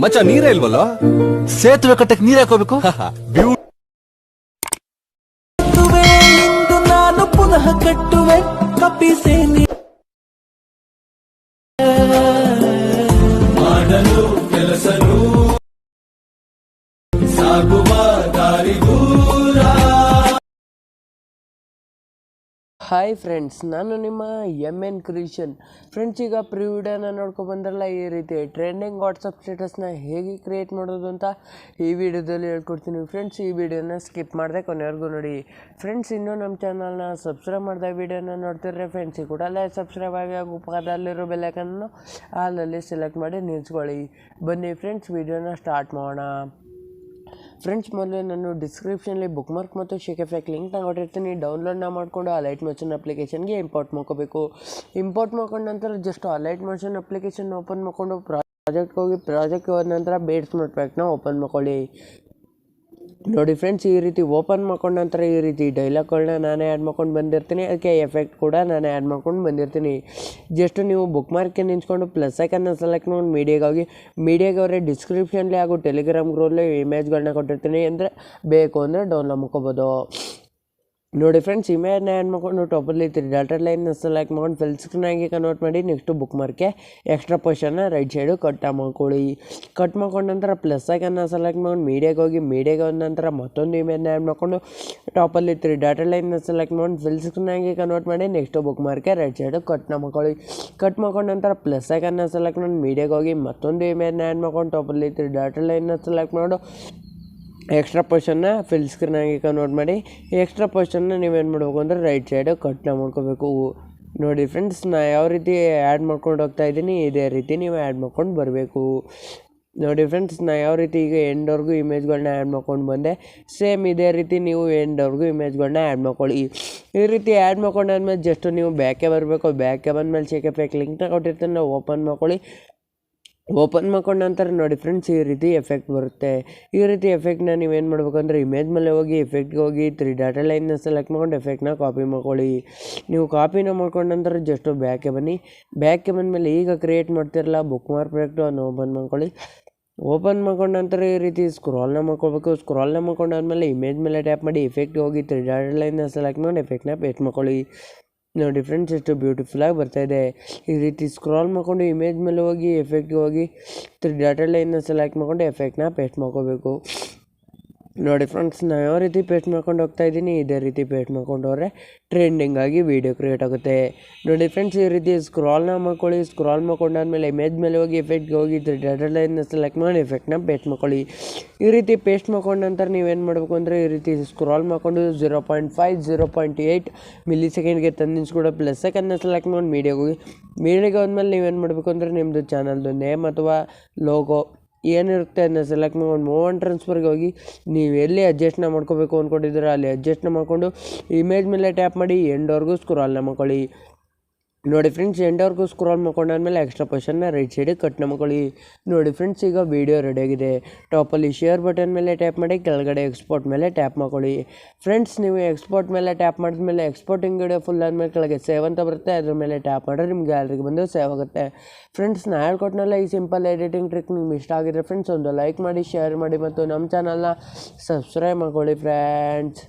ಮಚ್ಚ ನೀರೇ ಇಲ್ವಲ್ಲ? ಸೇತುವೆ ಕಟ್ಟಕ್ಕೆ ನೀರ್ ಹಾಕೋಬೇಕು. ನಾನು ಪುನಃ ಕಟ್ಟುವೆ ಕಪಿಸೇನಿ ಮಾಡಲು ಕೆಲಸನು ಸಾಗುವ ದಾರಿ ದೂರ. ಹಾಯ್ ಫ್ರೆಂಡ್ಸ್, ನಾನು ನಿಮ್ಮ 𝗪𝗏 ಫ್ರೆಂಡ್ಸ್. ಈಗ ಪ್ರೀ ವಿಡಿಯೋನ ನೋಡ್ಕೊಂಡು ಬಂದ್ರಲ್ಲ, ಈ ರೀತಿ ಟ್ರೆಂಡಿಂಗ್ ವಾಟ್ಸಪ್ ಸ್ಟೇಟಸ್ನ ಹೇಗೆ ಕ್ರಿಯೇಟ್ ಮಾಡೋದು ಅಂತ ಈ ವಿಡಿಯೋದಲ್ಲಿ ಹೇಳ್ಕೊಡ್ತೀನಿ ಫ್ರೆಂಡ್ಸ್. ಈ ವಿಡಿಯೋನ ಸ್ಕಿಪ್ ಮಾಡದೆ ಕೊನೆವರೆಗೂ ನೋಡಿ ಫ್ರೆಂಡ್ಸ್. ಇನ್ನೂ ನಮ್ಮ ಚಾನಲ್ನ ಸಬ್ಸ್ಕ್ರೈಬ್ ಮಾಡಿದ ವಿಡಿಯೋನ ನೋಡ್ತಿರ್ರೆ ಫ್ರೆಂಡ್ಸ್, ಈ ಕೂಡಲೇ ಸಬ್ಸ್ಕ್ರೈಬ್ ಆಗಿ ಹಾಗೂ ಪಕ್ಕದಲ್ಲಿರೋ ಬೆಲ್ಲೈಕನ್ನು ಆಲಲ್ಲಿ ಸೆಲೆಕ್ಟ್ ಮಾಡಿ ನಿಲ್ಸ್ಕೊಳ್ಳಿ. ಬನ್ನಿ ಫ್ರೆಂಡ್ಸ್, ವಿಡಿಯೋನ ಸ್ಟಾರ್ಟ್ ಮಾಡೋಣ. ಫ್ರೆಂಡ್ಸ್, ಮೊದಲು ನಾನು ಡಿಸ್ಕ್ರಿಪ್ಷನಲ್ಲಿ ಬುಕ್ ಮಾರ್ಕ್ ಮತ್ತು ಶೇಕೆಫೆಕ್ ಲಿಂಕ್ನ ಕೊಟ್ಟಿರ್ತೀನಿ. ಡೌನ್ಲೋಡ್ನ ಮಾಡಿಕೊಂಡು ಅಲೈಟ್ ಮೋಷನ್ ಅಪ್ಲಿಕೇಶನ್ಗೆ ಇಂಪೋರ್ಟ್ ಮಾಡ್ಕೋಬೇಕು. ಇಂಪೋರ್ಟ್ ಮಾಡ್ಕೊಂಡ ನಂತರ just Alight motion application open ಮಾಡಿಕೊಂಡು ಪ್ರಾಜೆಕ್ಟ್ಗೆ ಹೋಗಿ ಪ್ರಾಜೆಕ್ಟ್ಗೆ ಹೋದ ನಂತರ 𝗏𝗏 ಪ್ಯಾಕ್ನ ಓಪನ್ ಮಾಡ್ಕೊಳ್ಳಿ. ನೋಡಿ ಫ್ರೆಂಡ್ಸ್, ಈ ರೀತಿ ಓಪನ್ ಮಾಡ್ಕೊಂಡ ನಂತರ ಈ ರೀತಿ ಡೈಲಾಗ್ಗಳನ್ನ ನಾನೇ ಆ್ಯಡ್ ಮಾಡ್ಕೊಂಡು ಬಂದಿರ್ತೀನಿ. ಅದಕ್ಕೆ ಎಫೆಕ್ಟ್ ಕೂಡ ನಾನೇ ಆ್ಯಡ್ ಮಾಡ್ಕೊಂಡು ಬಂದಿರ್ತೀನಿ. ಜಸ್ಟ್ ನೀವು ಬುಕ್ ಮಾರ್ಕ್ಗೆ ನಿಂತ್ಕೊಂಡು ಪ್ಲಸ್ ಐಕನ್ನ ಸೆಲೆಕ್ಟ್ ಮಾಡಿ ಮೀಡಿಯಾಗೆ ಅವರೇ ಡಿಸ್ಕ್ರಿಪ್ಷನ್ಲಿ ಹಾಗೂ ಟೆಲಿಗ್ರಾಮ್ ಗ್ರೂಪಲ್ಲಿ ಇಮೇಜ್ಗಳನ್ನ ಕೊಟ್ಟಿರ್ತೀನಿ. ಅಂದರೆ ಬೇಕು ಅಂದರೆ ಡೌನ್ಲೋಡ್ ಮಾಡ್ಕೋಬೋದು. ನೋಡಿ ಫ್ರೆಂಡ್ಸ್, ಇಮೇಜ್ನ ಆ್ಯಡ್ ಮಾಡ್ಕೊಂಡು ಟಾಪಲ್ಲಿ ಡಾಟಾ ಲೈನ್ನ ಸೆಲೆಕ್ಟ್ ಮಾಡ್ಕೊಂಡು ಫಿಲ್ ಸ್ಕ್ರೀನಾಗಿ ಕನ್ವರ್ಟ್ ಮಾಡಿ ನೆಕ್ಸ್ಟು ಬುಕ್ ಮಾರ್ಕ್ಗೆ ಎಕ್ಸ್ಟ್ರಾ ಪೋರ್ಷನ್ನ ರೈಟ್ ಸೈಡು ಕಟ್ ಮಾಡ್ಕೊಳ್ಳಿ. ಕಟ್ ಮಾಡ್ಕೊಂಡ ನಂತರ ಪ್ಲಸ್ ಐಕನ್ನ ಸೆಲೆಕ್ಟ್ ಮಾಡ್ಕೊಂಡು ಮೀಡಿಯಾಗೆ ಹೋದ ನಂತರ ಮತ್ತೊಂದು ಇಮೇಜ್ನ ಆ್ಯಡ್ ಮಾಡ್ಕೊಂಡು ಟಾಪಲ್ಲಿ ಡಾಟಾ ಲೈನ್ನ ಸೆಲೆಕ್ಟ್ ಮಾಡ್ಕೊಂಡು ಫಿಲ್ ಸ್ಕ್ರೀನಾಗಿ ಕನ್ವರ್ಟ್ ಮಾಡಿ ನೆಕ್ಸ್ಟು ಬುಕ್ ಮಾರ್ಕ್ಗೆ ರೈಟ್ ಸೈಡು ಕಟ್ ಮಾಡ್ಕೊಳ್ಳಿ. ಕಟ್ ಮಾಡ್ಕೊಂಡ ನಂತರ ಪ್ಲಸ್ ಐಕನ್ನ ಸೆಲೆಕ್ಟ್ ಮಾಡಿ ಮೀಡಿಯಾಗೆ ಹೋಗಿ ಮತ್ತೊಂದು ಇಮೇಜ್ನ ಆ್ಯಡ್ ಮಾಡ್ಕೊಂಡು ಟಾಪಲ್ಲಿ ಡಾಟಾ ಲೈನ್ನ ಸೆಲೆಕ್ಟ್ ಮಾಡು ಎಕ್ಸ್ಟ್ರಾ ಪೋರ್ಷನ್ನ ಫಿಲ್ ಸ್ಕ್ರೀನಾಗಿ ಕನ್ವರ್ಟ್ ಮಾಡಿ ಎಕ್ಸ್ಟ್ರಾ ಪೋರ್ಷನ್ನ ನೀವೇನು ಮಾಡಬೇಕು ಅಂದರೆ ರೈಟ್ ಸೈಡು ಕಟ್ನ ಮಾಡ್ಕೋಬೇಕು. ನೋಡಿ ಫ್ರೆಂಡ್ಸ್, ನಾ ಯಾವ ರೀತಿ ಆ್ಯಡ್ ಮಾಡ್ಕೊಂಡು ಹೋಗ್ತಾ ಇದ್ದೀನಿ ಇದೇ ರೀತಿ ನೀವು ಆ್ಯಡ್ ಮಾಡ್ಕೊಂಡು ಬರಬೇಕು. ನೋಡಿ ಫ್ರೆಂಡ್ಸ್, ನಾ ಯಾವ ರೀತಿ ಈಗ ಎಂಡ್ವರೆಗೂ ಇಮೇಜ್ಗಳನ್ನ ಆ್ಯಡ್ ಮಾಡ್ಕೊಂಡು ಬಂದೆ, ಸೇಮ್ ಇದೇ ರೀತಿ ನೀವು ಎಂಡ್ವರೆಗೂ ಇಮೇಜ್ಗಳನ್ನ ಆ್ಯಡ್ ಮಾಡ್ಕೊಳ್ಳಿ. ಈ ರೀತಿ ಆ್ಯಡ್ ಮಾಡ್ಕೊಂಡಾದ್ಮೇಲೆ ಜಸ್ಟ್ ನೀವು ಬ್ಯಾಕೆ ಬರಬೇಕು. ಬ್ಯಾಕೆ ಬಂದಮೇಲೆ ಶೇಕೆಫೆಕ್ ಲಿಂಕ್ನ ಕೊಟ್ಟಿರ್ತೀನಿ, ನಾವು ಓಪನ್ ಮಾಡ್ಕೊಳ್ಳಿ. ಓಪನ್ ಮಾಡ್ಕೊಂಡ ನಂತರ ನೋಡಿ ಫ್ರೆಂಡ್ಸ್, ಈ ರೀತಿ ಎಫೆಕ್ಟ್ ಬರುತ್ತೆ. ಈ ರೀತಿ ಎಫೆಕ್ಟ್ನ ನೀವೇನು ಮಾಡ್ಬೇಕಂದ್ರೆ ಇಮೇಜ್ ಮೇಲೆ ಹೋಗಿ ಎಫೆಕ್ಟ್ಗೆ ಹೋಗಿ ಡಾಟಾ ಲೈನ್ನ ಸೆಲೆಕ್ಟ್ ಮಾಡ್ಕೊಂಡು ಎಫೆಕ್ಟ್ನ ಕಾಪಿ ಮಾಡ್ಕೊಳ್ಳಿ. ನೀವು ಕಾಪಿನ ಮಾಡ್ಕೊಂಡ ನಂತರ ಜಸ್ಟ್ ಬ್ಯಾಕೆ ಬನ್ನಿ. ಬ್ಯಾಕೆ ಬಂದಮೇಲೆ ಈಗ ಕ್ರಿಯೇಟ್ ಮಾಡ್ತಿರಲ್ಲ ಬುಕ್ ಮಾರ್ಕ್ ಪ್ರಾಜೆಕ್ಟು ಅದನ್ನು ಓಪನ್ ಮಾಡ್ಕೊಳ್ಳಿ. ಓಪನ್ ಮಾಡ್ಕೊಂಡ ನಂತರ ಈ ರೀತಿ ಸ್ಕ್ರಾಲ್ನ ಮಾಡ್ಕೋಬೇಕು. ಸ್ಕ್ರಾಲ್ನ ಮಾಡ್ಕೊಂಡಾದ್ಮೇಲೆ ಇಮೇಜ್ ಮೇಲೆ ಟ್ಯಾಪ್ ಮಾಡಿ ಎಫೆಕ್ಟ್ಗೆ ಹೋಗಿ ಡಾಟಾ ಲೈನ್ನ ಸೆಲೆಕ್ಟ್ ಮಾಡಿ ಎಫೆಕ್ಟ್ನ ಪೇಸ್ಟ್ ಮಾಡ್ಕೊಳ್ಳಿ. ನೋಡಿ ಫ್ರೆಂಡ್ಸ್, ಎಷ್ಟು ಬ್ಯೂಟಿಫುಲ್ಲಾಗಿ ಬರ್ತಾಯಿದೆ. ಈ ರೀತಿ ಸ್ಕ್ರಾಲ್ ಮಾಡ್ಕೊಂಡು ಇಮೇಜ್ ಮೇಲೆ ಹೋಗಿ ಎಫೆಕ್ಟ್ಗೆ ಹೋಗಿ ಡಾಟಾ ಲೈನ್ನ ಸೆಲೆಕ್ಟ್ ಮಾಡ್ಕೊಂಡು ಎಫೆಕ್ಟ್ನ ಪೇಸ್ಟ್ ಮಾಡ್ಕೋಬೇಕು. ನೋಡಿ ಫ್ರೆಂಡ್ಸ್, ನಾನು ಯಾವ ರೀತಿ ಪೇಸ್ಟ್ ಮಾಡ್ಕೊಂಡು ಹೋಗ್ತಾ ಇದ್ದೀನಿ ಇದೇ ರೀತಿ ಪೇಸ್ಟ್ ಮಾಡ್ಕೊಂಡು ಹೋದರೆ ಟ್ರೆಂಡಿಂಗ್ ಆಗಿ ವೀಡಿಯೋ ಕ್ರಿಯೇಟ್ ಆಗುತ್ತೆ. ನೋಡಿ ಫ್ರೆಂಡ್ಸ್, ಈ ರೀತಿ ಸ್ಕ್ರಾಲ್ನ ಮಾಡ್ಕೊಳ್ಳಿ. ಸ್ಕ್ರಾಲ್ ಮಾಡ್ಕೊಂಡಾದ್ಮೇಲೆ ಇಮೇಜ್ ಮೇಲೆ ಹೋಗಿ ಎಫೆಕ್ಟ್ಗೆ ಹೋಗಿ ಡಾಟಾ ಲೈನ್ನ ಸೆಲೆಕ್ಟ್ ಮಾಡಿ ಎಫೆಕ್ಟ್ನ ಪೇಸ್ಟ್ ಮಾಡ್ಕೊಳ್ಳಿ. ಈ ರೀತಿ ಪೇಸ್ಟ್ ಮಾಡ್ಕೊಂಡ ನಂತರ ನೀವೇನು ಮಾಡಬೇಕು ಅಂದರೆ ಈ ರೀತಿ ಸ್ಕ್ರಾಲ್ ಮಾಡಿಕೊಂಡು 0.5 0.8 ಮಿಲಿಸೆಕೆಂಡ್ಗೆ ತಂದು ನಿಲ್ಸ್ಕೊಡೋ ಪ್ಲಸ್ ಸೆಕೆಂಡ್ನ ಸೆಲೆಕ್ಟ್ ಮಾಡಿ ಮೀಡಿಯಾಗೆ ಹೋದ್ಮೇಲೆ ನೀವೇನು ಮಾಡಬೇಕು ಅಂದರೆ ನಿಮ್ಮದು ಚಾನಲ್ದು ನೇಮ್ ಅಥವಾ ಲೋಗೋ ಏನಿರುತ್ತೆ ಅದನ್ನ ಸೆಲೆಕ್ಟ್ ಮಾಡ್ಕೊಂಡು ಮೂವ್ ಆ್ಯಂಡ್ ಟ್ರಾನ್ಸ್ಫರ್ಗೆ ಹೋಗಿ ನೀವು ಎಲ್ಲಿ ಅಡ್ಜಸ್ಟ್ನ ಮಾಡ್ಕೋಬೇಕು ಅಂದ್ಕೊಂಡಿದ್ದೀರ ಅಲ್ಲಿ ಅಡ್ಜಸ್ಟ್ನ ಮಾಡಿಕೊಂಡು ಇಮೇಜ್ ಮೇಲೆ ಟ್ಯಾಪ್ ಮಾಡಿ ಎಂಡ್ವರೆಗೂ ಸ್ಕ್ರಾಲ್ನ ಮಾಡ್ಕೊಳ್ಳಿ. ನೋಡಿ ಫ್ರೆಂಡ್ಸ್, ಎಂಡ್ವರೆಗೂ ಸ್ಕ್ರಾಲ್ ಮಾಡ್ಕೊಂಡಾದ್ಮೇಲೆ ಎಕ್ಸ್ಟ್ರಾ ಪೋರ್ಷನ್ನ ರೈಟ್ ಸೈಡಿಗೆ ಕಟ್ನ ಮಾಡ್ಕೊಳ್ಳಿ. ನೋಡಿ ಫ್ರೆಂಡ್ಸ್, ಈಗ ವೀಡಿಯೋ ರೆಡಿಯಾಗಿದೆ. ಟಾಪಲ್ಲಿ ಶೇರ್ ಬಟನ್ ಮೇಲೆ ಟ್ಯಾಪ್ ಮಾಡಿ ಕೆಳಗಡೆ ಎಕ್ಸ್ಪೋರ್ಟ್ ಮೇಲೆ ಟ್ಯಾಪ್ ಮಾಡ್ಕೊಳ್ಳಿ. ಫ್ರೆಂಡ್ಸ್, ನೀವು ಎಕ್ಸ್ಪೋರ್ಟ್ ಮೇಲೆ ಟ್ಯಾಪ್ ಮಾಡಿದ್ಮೇಲೆ ಎಕ್ಸ್ಪೋರ್ಟಿಂಗ್ ವಿಡಿಯೋ ಫುಲ್ ಆದಮೇಲೆ ಕೆಳಗೆ ಸೇವ್ ಅಂತ ಬರುತ್ತೆ. ಅದ್ರ ಮೇಲೆ ಟ್ಯಾಪ್ ಮಾಡಿದ್ರೆ ನಿಮ್ಗೆ ಗ್ಯಾಲರಿಗೆ ಬಂದು ಸೇವ್ ಆಗುತ್ತೆ. ಫ್ರೆಂಡ್ಸ್, ನಾ ಹೇಳ್ಕೊಟ್ನಲ್ಲ ಈ ಸಿಂಪಲ್ ಎಡಿಟಿಂಗ್ ಟ್ರಿಕ್ ನಿಮ್ಗೆ ಇಷ್ಟ ಆಗಿದ್ರೆ ಫ್ರೆಂಡ್ಸ್ ಒಂದು ಲೈಕ್ ಮಾಡಿ, ಶೇರ್ ಮಾಡಿ ಮತ್ತು ನಮ್ಮ ಚಾನಲ್ನ ಸಬ್ಸ್ಕ್ರೈಬ್ ಮಾಡ್ಕೊಳ್ಳಿ ಫ್ರೆಂಡ್ಸ್.